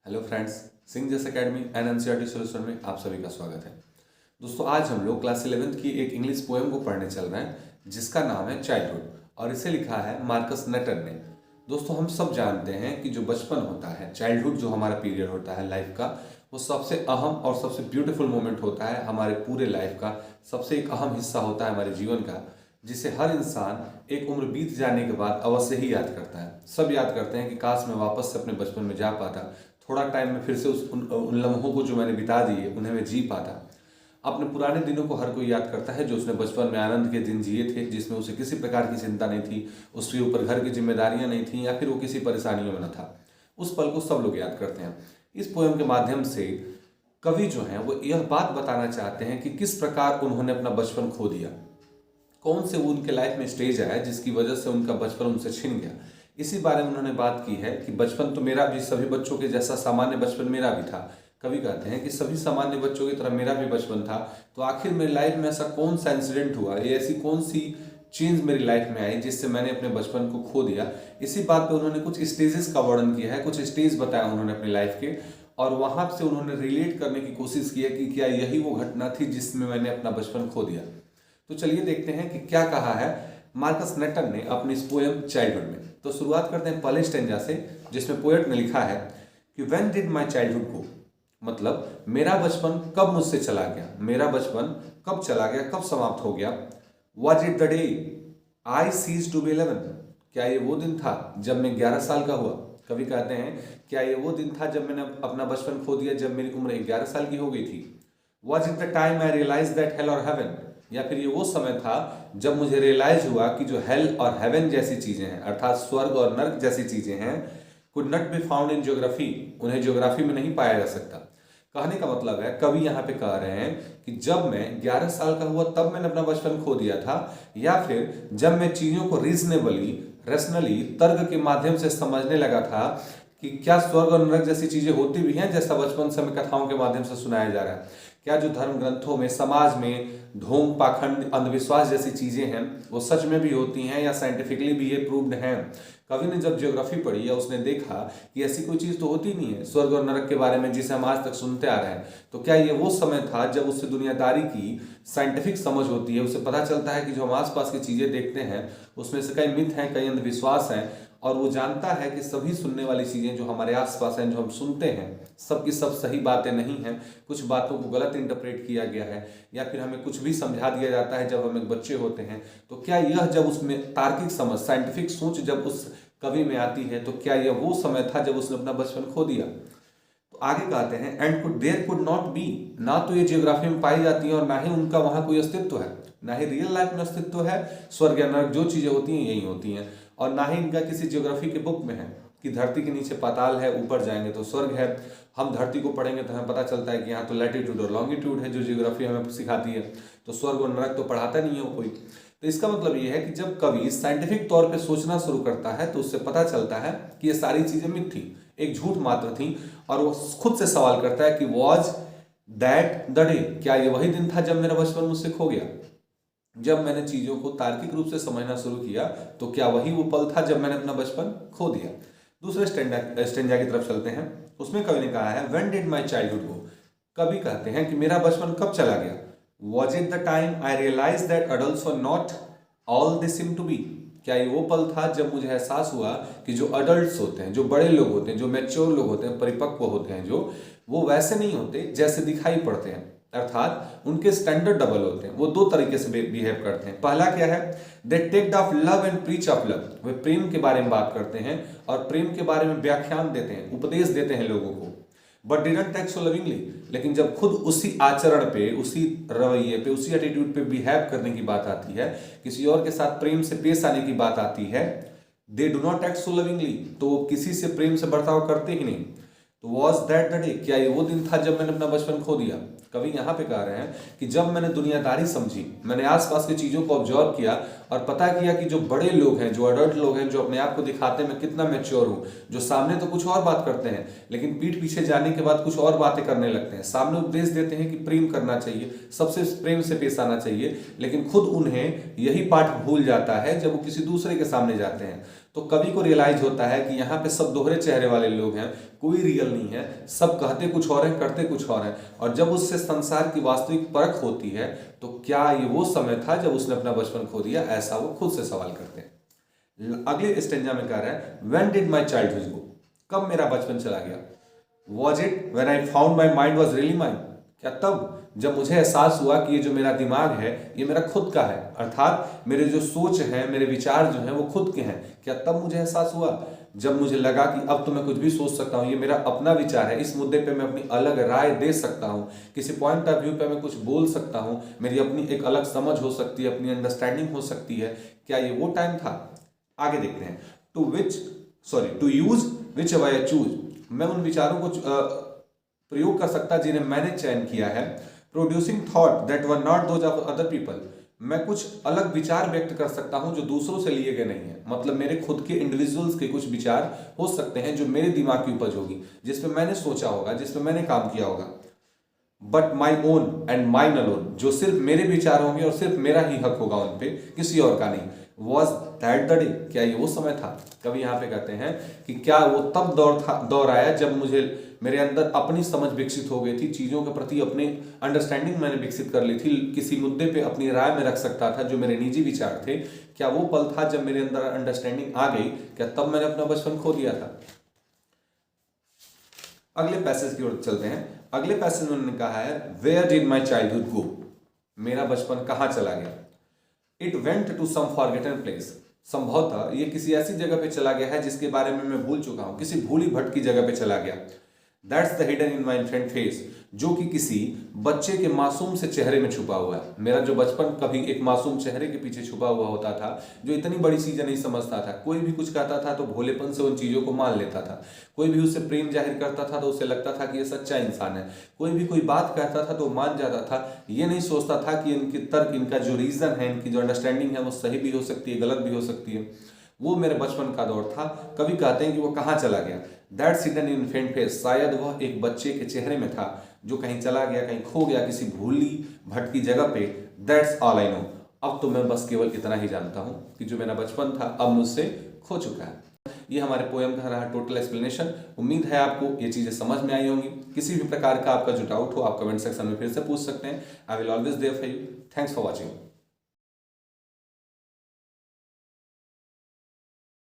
Hello friends, Singh जैस academy and NCERT solution में आप सभी का स्वागत है। दोस्तों, आज हम लोग क्लास 11th की एक इंग्लिश पोएम को पढ़ने चल रहे हैं जिसका नाम है चाइल्डहुड और इसे लिखा है मार्कस नटन ने। दोस्तों, हम सब जानते हैं कि जो बचपन होता है, चाइल्डहुड जो हमारा पीरियड होता है लाइफ का, वो सबसे अहम और सबसे ब्यूटीफुल मोमेंट होता है हमारे पूरे लाइफ का। सबसे एक अहम हिस्सा होता है हमारे जीवन का, जिसे हर इंसान एक उम्र बीत जाने के बाद अवश्य ही याद करता है। सब याद करते हैं कि काश मैं वापस से अपने बचपन में जा पाता, थोड़ा टाइम में फिर से उन लम्हों को जो मैंने बिता दिए उन्हें मैं जी पाता। अपने पुराने दिनों को हर कोई याद करता है जो उसने बचपन में आनंद के दिन जिए थे, जिसमें उसे किसी प्रकार की चिंता नहीं थी, उसके ऊपर घर की जिम्मेदारियां नहीं थी या फिर वो किसी परेशानियों में न था। उस पल को सब लोग याद करते हैं। इस पोएम के माध्यम से कवि जो हैं वो यह बात बताना चाहते हैं कि किस प्रकार उन्होंने अपना बचपन खो दिया, कौन से उनके लाइफ में स्टेज आया जिसकी वजह से उनका बचपन उनसे छिन गया। इसी बारे में उन्होंने बात की है कि बचपन तो मेरा भी सभी बच्चों के जैसा सामान्य बचपन मेरा भी था। कवि कहते हैं कि सभी सामान्य बच्चों की तरह मेरा भी बचपन था, तो आखिर मेरी लाइफ में ऐसा कौन सा इंसिडेंट हुआ, ये ऐसी कौन सी चेंज मेरी लाइफ में आई जिससे मैंने अपने बचपन को खो दिया। इसी बात पे उन्होंने कुछ स्टेजेस का वर्णन किया है, कुछ स्टेज बताया उन्होंने अपनी लाइफ के, और वहां से उन्होंने रिलेट करने की कोशिश की है कि क्या यही वो घटना थी जिसमें मैंने अपना बचपन खो दिया। तो चलिए देखते हैं कि क्या कहा है मार्कस नटन ने अपनी इस पोएम चाइल्डहुड में। तो शुरुआत करते हैं पहले स्टेंजा से, जिसमें पोएट ने लिखा है कि व्हेन डिड माय चाइल्डहुड गो, मतलब मेरा बचपन कब मुझसे चला गया, मेरा बचपन कब चला गया, कब समाप्त हो गया। Was it the day I ceased to be 11, क्या ये वो दिन था जब मैं 11 साल का हुआ। कवि कहते हैं क्या ये वो दिन था जब मैंने अपना बचपन खो दिया, जब मेरी उम्र 11 साल की हो गई थी। Was it the time I realise that hell और हेवन, या फिर ये वो समय था जब मुझे रियलाइज हुआ कि जो हेल और हेवन जैसी चीजें हैं, अर्थात स्वर्ग और नर्क जैसी चीजें हैं, could not be found in geography, उन्हें ज्योग्राफी में नहीं पाया जा सकता। कहने का मतलब है, कवि यहाँ पे कह रहे हैं कि जब मैं 11 साल का हुआ तब मैंने अपना बचपन खो दिया था, या फिर जब मैं चीजों को रीजनेबली, रैशनली, तर्क के माध्यम से समझने लगा था कि क्या स्वर्ग और नरक जैसी चीजें होती भी हैं जैसा बचपन से हमें कथाओं के माध्यम से सुनाया जा रहा है। क्या जो धर्म ग्रंथों में, समाज में ढोंग, पाखंड, अंधविश्वास जैसी चीजें हैं वो सच में भी होती हैं या साइंटिफिकली भी ये प्रूव्ड हैं। कवि ने जब ज्योग्राफी पढ़ी या उसने देखा कि ऐसी कोई चीज तो होती नहीं है स्वर्ग और नरक के बारे में जिसे हम आज तक सुनते आ रहे हैं, तो क्या ये वो समय था जब उससे दुनियादारी की साइंटिफिक समझ होती है, उसे पता चलता है कि जो हम आसपास की चीजें देखते हैं उसमें से कई मिथ हैं, कई अंधविश्वास हैं, और वो जानता है कि सभी सुनने वाली चीजें जो हमारे आसपास हैं, जो हम सुनते हैं, सब की सब सही बातें नहीं हैं। कुछ बातों को गलत इंटरप्रेट किया गया है या फिर हमें कुछ भी समझा दिया जाता है जब हम एक बच्चे होते हैं। तो क्या यह जब उसमें तार्किक समझ, साइंटिफिक सोच जब उस कवि में आती है, तो क्या यह वो समय था जब उसने अपना बचपन खो दिया। तो आगे कहते हैं and could there could not be, ना तो ये जियोग्राफी में पाई जाती है और ना ही उनका वहां कोई अस्तित्व है, ना ही रियल लाइफ में अस्तित्व है। स्वर्ग या नरक जो चीजें होती हैं यही होती हैं, और ना ही इनका किसी ज्योग्राफी के बुक में है कि धरती के नीचे पाताल है, ऊपर जाएंगे तो स्वर्ग है। हम धरती को पढ़ेंगे तो हमें पता चलता है कि यहाँ तो लैटिट्यूड और लॉन्गिट्यूड है जो ज्योग्राफी हमें सिखाती है, तो स्वर्ग और नरक तो पढ़ाता नहीं है वो कोई। तो इसका मतलब ये है कि जब कवि साइंटिफिक तौर पे सोचना शुरू करता है तो उससे पता चलता है कि ये सारी चीजें मिथ थी, एक झूठ मात्र थी, और वो खुद से सवाल करता है कि वॉज दैट द डे, क्या ये वही दिन था जब मेरा बचपन मुझसे खो गया। जब मैंने चीजों को तार्किक रूप से समझना शुरू किया तो क्या वही वो पल था जब मैंने अपना बचपन खो दिया। दूसरे स्टेंजा की तरफ चलते हैं, उसमें कवि ने कहा है when did my childhood go, कवि कहते हैं कि मेरा बचपन कब चला गया। Was it the time I realise that adults were not all they seem to be, क्या ये वो पल था जब मुझे एहसास हुआ कि जो अडल्ट्स होते हैं, जो बड़े लोग होते हैं, जो मैच्योर लोग होते हैं, परिपक्व होते हैं, जो वो वैसे नहीं होते जैसे दिखाई पड़ते हैं, अर्थात उनके स्टैंडर्ड डबल होते हैं। वो दो तरीके से बिहेव करते हैं। पहला क्या है, they talk of love and preach of love, वे प्रेम के बारे में बात करते हैं और प्रेम के बारे में व्याख्यान देते हैं, उपदेश देते हैं लोगों को। But didn't take so lovingly, लेकिन जब खुद उसी आचरण पे, उसी रवैये पे, उसी एटीट्यूड पे बिहेव करने की बात आती है, किसी और के साथ प्रेम से पेश आने की बात आती है, they do not act so lovingly, तो वो किसी से प्रेम से बर्ताव करते ही नहीं। तो वॉज दैट द डे, क्या ये वो दिन था जब मैंने अपना बचपन खो दिया। कवि यहाँ पे कह रहे हैं कि जब मैंने दुनियादारी समझी, मैंने आसपास की चीजों को ऑब्जर्व किया और पता किया कि जो बड़े लोग हैं, जो अडल्ट लोग हैं, जो अपने आप को दिखाते हैं मैं कितना मैच्योर हूँ, जो सामने तो कुछ और बात करते हैं लेकिन पीठ पीछे जाने के बाद कुछ और बातें करने लगते हैं, सामने उपदेश देते हैं कि प्रेम करना चाहिए, सबसे प्रेम से पेश आना चाहिए, लेकिन खुद उन्हें यही पाठ भूल जाता है जब वो किसी दूसरे के सामने जाते हैं। तो कवि को रियलाइज होता है कि यहाँ पे सब दोहरे चेहरे वाले लोग हैं, कोई रियल नहीं है, सब कहते कुछ और हैं, करते कुछ और हैं। और जब उससे संसार की वास्तविक परख होती है तो क्या ये वो समय था जब उसने अपना बचपन खो दिया, ऐसा वो खुद से सवाल करते हैं। अगले स्टेंजा में कह रहा है व्हेन डिड माई चाइल्डहुड गो, कब मेरा बचपन चला गया। Was it when I found my mind was really mind, क्या तब जब मुझे एहसास हुआ कि ये जो मेरा दिमाग है ये मेरा खुद का है, अर्थात मेरे जो सोच है, मेरे विचार जो हैं वो खुद के हैं, क्या तब मुझे एहसास हुआ जब मुझे लगा कि अब तो मैं कुछ भी सोच सकता हूँ, ये मेरा अपना विचार है, इस मुद्दे पे मैं अपनी अलग राय दे सकता हूँ, किसी पॉइंट ऑफ व्यू पे मैं कुछ बोल सकता हूँ, मेरी अपनी एक अलग समझ हो सकती है, अपनी अंडरस्टैंडिंग हो सकती है, क्या ये वो टाइम था। आगे देखते हैं, to use whichever I choose, मैं उन विचारों को प्रयोग कर सकता जिन्हें मैंने चयन किया है। Producing thought that were not those of other people, मैं कुछ अलग विचार व्यक्त कर सकता हूं जो दूसरों से लिए गए नहीं है, मतलब मेरे खुद के इंडिविजुअल्स के कुछ विचार हो सकते हैं जो मेरे दिमाग की उपज होगी, जिसमें मैंने सोचा होगा, जिसमें मैंने काम किया होगा। But my own and mine alone, जो सिर्फ मेरे विचार होंगे और सिर्फ मेरा ही हक होगा उन पे, किसी और का नहीं। वॉज दैट द डे, क्या ये वो समय था। कभी यहाँ पे कहते हैं कि क्या वो तब दौर आया जब मुझे मेरे अंदर अपनी समझ विकसित हो गई थी, चीज़ों के प्रति अपनी अंडरस्टैंडिंग मैंने विकसित कर ली थी, किसी मुद्दे पे अपनी राय में रख सकता था जो मेरे निजी विचार थे, क्या वो पल था जब मेरे अंदर अंडरस्टैंडिंग आ गई, क्या तब मैंने अपना बचपन खो दिया था। अगले पैसेज की ओर चलते हैं। अगले पैसेज में उन्होंने कहा है where did my childhood go, मेरा बचपन कहाँ चला गया। It went to some forgotten place, संभवतः ये किसी ऐसी जगह पे चला गया है जिसके बारे में मैं भूल चुका हूं, किसी भूली भटकी जगह पे चला गया। That's the hidden in my infant face, जो कि किसी बच्चे के मासूम से चेहरे में छुपा हुआ है। मेरा जो बचपन कभी एक मासूम चेहरे के पीछे छुपा हुआ होता था, जो इतनी बड़ी चीजें नहीं समझता था, कोई भी कुछ कहता था तो भोलेपन से उन चीजों को मान लेता था, कोई भी उससे प्रेम जाहिर करता था तो उसे लगता था कि ये सच्चा इंसान है, कोई भी कोई बात कहता था तो मान जाता था, ये नहीं सोचता था कि इनके तर्क, इनका जो रीजन है, इनकी जो अंडरस्टैंडिंग है वो सही भी हो सकती है, गलत भी हो सकती है। वो मेरे बचपन का दौर था। कभी कहते हैं कि वो कहाँ चला गया। That's hidden in infant face, शायद वह एक बच्चे के चेहरे में था जो कहीं चला गया, कहीं खो गया, किसी भूली भटकी जगह पे। दैट्स ऑल आई नो, अब तो मैं बस केवल इतना ही जानता हूँ कि जो मेरा बचपन था अब मुझसे खो चुका है। ये हमारे पोएम का रहा टोटल एक्सप्लेनेशन। उम्मीद है आपको ये चीज़ें समझ में आई होंगी। किसी भी प्रकार का आपका जो डाउट हो आप कमेंट सेक्शन में फिर से पूछ सकते हैं। I will always there for you. Thanks for watching.